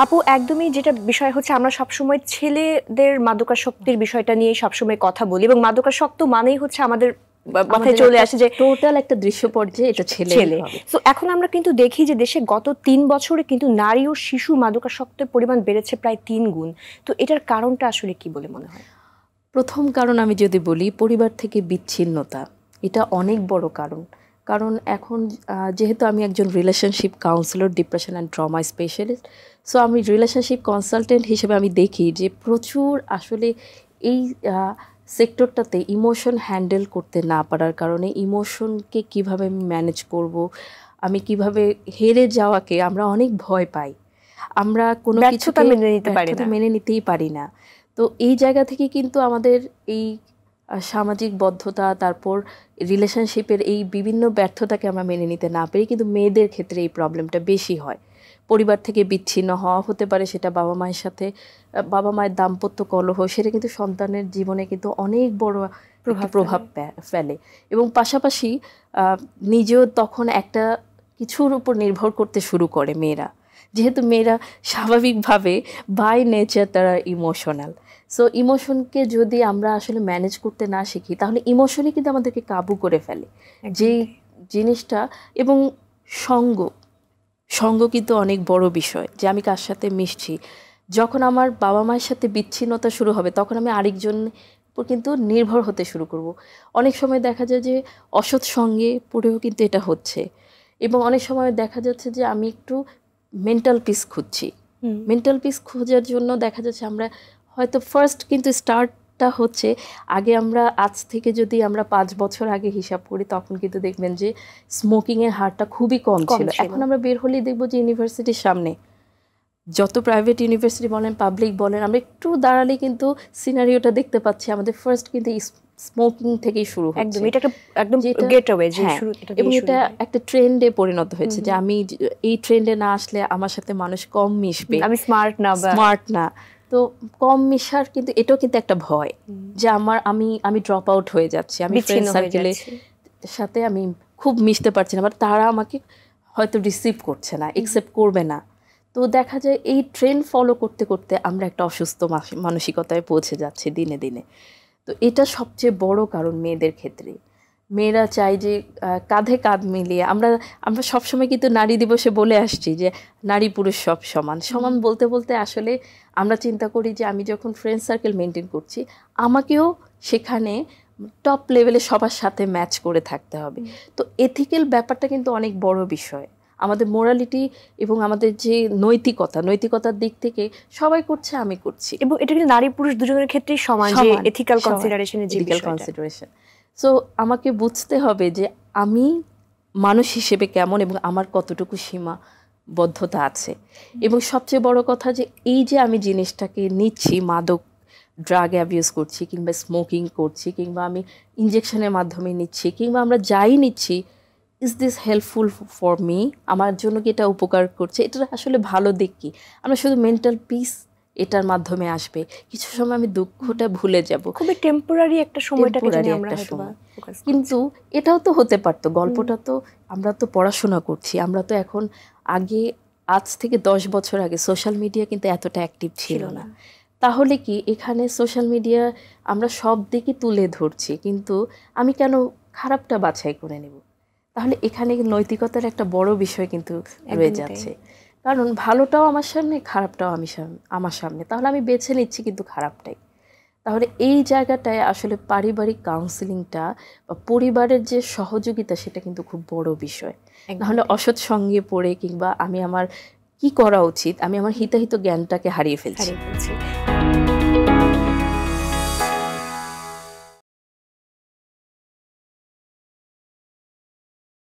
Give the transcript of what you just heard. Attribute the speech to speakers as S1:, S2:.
S1: আপু একদমই যেটা বিষয় হচ্ছে আমরা সবসময় ছেলেদের মাদকাসক্তির বিষয়টা নিয়ে সবসময় কথা বলি এবং মাদকাসক্ত মানেই হচ্ছে আমাদের মাথায় চলে আসে যে
S2: টোটাল একটা দৃশ্যপট যে এটা ছেলে।
S1: তো এখন আমরা কিন্তু দেখি যে দেশে গত 3 বছরে কিন্তু নারী ও শিশু মাদকাসক্তের পরিমাণ বেড়েছে প্রায় 3 গুণ। তো এটার কারণটা আসলে কি বলে মনে হয়?
S2: প্রথম কারণ আমি যদি বলি পরিবার থেকে বিচ্ছিন্নতা, এটা অনেক বড় কারণ। কারণ এখন যেহেতু আমি একজন relationship councillor, depression and trauma specialist, so আমি রিলেশনশিপ কনসালটেন্ট হিসেবে আমি দেখি যে প্রচুর আসলে এই সেক্টরটাতে ইমোশন হ্যান্ডেল করতে না পারার কারণে ইমোশনকে কিভাবে আমি ম্যানেজ করব, আমি কিভাবে হেরে যাওয়াকে আমরা অনেক ভয় পাই, আমরা কোনো কিছু মেনে নিতেই পারি না। তো এই জায়গা থেকে কিন্তু আমাদের এই সামাজিক বদ্ধতা, তারপর রিলেশনশিপের এই বিভিন্ন ব্যর্থতাকে আমরা মেনে নিতে না পারি, কিন্তু মেয়েদের ক্ষেত্রে এই প্রবলেমটা বেশি হয়। পরিবার থেকে বিচ্ছিন্ন হওয়া হতে পারে, সেটা বাবা মায়ের সাথে, বাবা মায়ের দাম্পত্য কলহ, সেটা কিন্তু সন্তানের জীবনে কিন্তু অনেক বড় প্রভাব ফেলে। এবং পাশাপাশি নিজেও তখন একটা কিছুর উপর নির্ভর করতে শুরু করে মেয়েরা, যেহেতু মেয়েরা স্বাভাবিকভাবে বাই নেচার তারা ইমোশনাল। সো ইমোশনকে যদি আমরা আসলে ম্যানেজ করতে না শিখি তাহলে ইমোশনই কিন্তু আমাদেরকে কাবু করে ফেলে যেই জিনিসটা। এবং সঙ্গ কিন্তু অনেক বড় বিষয়, যে আমি কার সাথে মিশছি। যখন আমার বাবা মায়ের সাথে বিচ্ছিন্নতা শুরু হবে তখন আমি আরেকজন কিন্তু নির্ভর হতে শুরু করব। অনেক সময় দেখা যায় যে অসৎ সঙ্গে পড়েও কিন্তু এটা হচ্ছে। এবং অনেক সময় দেখা যাচ্ছে যে আমি একটু মেন্টাল পিস খুঁজছি, মেন্টাল পিস খোঁজার জন্য দেখা যাচ্ছে আমরা হয়তো ফার্স্ট কিন্তু স্টার্টটা হচ্ছে, আগে আমরা আজ থেকে যদি আমরা 5 বছর আগে হিসাব করি তখন কিন্তু দেখবেন যে স্মোকিংয়ের হারটা খুবই কম ছিল। এখন আমরা বের হলেই দেখবো যে ইউনিভার্সিটির সামনে যত প্রাইভেট ইউনিভার্সিটি বলেন, পাবলিক বলেন, আমরা একটু দাঁড়ালে কিন্তু সিনারিওটা দেখতে পাচ্ছি আমাদের ফার্স্ট কিন্তু স্মোকিং থেকেই শুরু হচ্ছে।
S1: একদম গেটওয়ে যে শুরু,
S2: এবং এটা একটা ট্রেন্ডে পরিণত হয়েছে যে আমি এই ট্রেন্ডে না আসলে আমার সাথে মানুষ কম মিশবে,
S1: আমি স্মার্ট না।
S2: তো কম মিশার কিন্তু এটাও কিন্তু একটা ভয় যে আমি ড্রপ আউট হয়ে যাচ্ছি, আমি ফ্রেন্ড সার্কেলের সাথে আমি খুব মিশতে পারছি না, বাট তারা আমাকে হয়তো রিসিভ করছে না, একসেপ্ট করবে না। তো দেখা যায় এই ট্রেন্ড ফলো করতে করতে আমরা একটা অসুস্থ মানসিকতায় পৌঁছে যাচ্ছি দিনে দিনে। তো এটা সবচেয়ে বড় কারণ মেয়েদের ক্ষেত্রে। মেয়েরা চায় যে কাঁধে কাঁধ মিলিয়ে আমরা সবসময় কিন্তু নারী দিবসে বলে আসছি যে নারী পুরুষ সব সমান বলতে বলতে আসলে আমরা চিন্তা করি যে আমি যখন ফ্রেন্ড সার্কেল মেনটেন করছি আমাকেও সেখানে টপ লেভেলে সবার সাথে ম্যাচ করে থাকতে হবে। তো এথিক্যাল ব্যাপারটা কিন্তু অনেক বড় বিষয়। আমাদের মোরালিটি এবং আমাদের যে নৈতিকতার দিক থেকে সবাই করছে, আমি করছি,
S1: এবং এটা কিন্তু নারী পুরুষ দুজনের ক্ষেত্রেই সমান যে এথিক্যাল
S2: কনসিডারেশন। সো আমাকে বুঝতে হবে যে আমি মানুষ হিসেবে কেমন এবং আমার কতটুকু সীমাবদ্ধতা আছে। এবং সবচেয়ে বড় কথা যে এই যে আমি জিনিসটাকে নিচ্ছি, মাদক ড্রাগ অ্যাবিউজ করছি কিংবা স্মোকিং করছি কিংবা আমি ইনজেকশনের মাধ্যমে নিচ্ছি কিংবা আমরা যাই নিচ্ছি, is this helpful for me? আমার জন্য কি এটা উপকার করছে? এটা আসলে ভালো দিক কি? আমরা শুধু মেন্টাল পিস এটার মাধ্যমে আসবে, কিছু সময় আমি দুঃখটা ভুলে যাব,
S1: খুবই টেম্পোরারি একটা সময়টাকে আমরা
S2: কিন্তু এটাও তো হতে পারতো। গল্পটা তো আমরা তো পড়াশোনা করছি, আমরা তো এখন আজ থেকে 10 বছর আগে সোশ্যাল মিডিয়া কিন্তু এতটা অ্যাক্টিভ ছিল না। তাহলে কি এখানে সোশ্যাল মিডিয়া আমরা সব দিকে তুলে ধরছি, কিন্তু আমি কেন খারাপটা বাছাই করে নেব? তাহলে এখানে নৈতিকতার একটা বড় বিষয় কিন্তু রয়ে যাচ্ছে। কারণ ভালোটাও আমার সামনে, খারাপটাও আমার সামনে, তাহলে আমি বেছে নিচ্ছি কিন্তু খারাপটাই। তাহলে এই জায়গাটায় আসলে পারিবারিক কাউন্সিলিংটা বা পরিবারের যে সহযোগিতা সেটা কিন্তু খুব বড় বিষয়। নাহলে অসৎ সঙ্গে পড়ে কিংবা আমি আমার কি করা উচিত, আমি আমার হিতাহিত জ্ঞানটাকে হারিয়ে ফেলছি।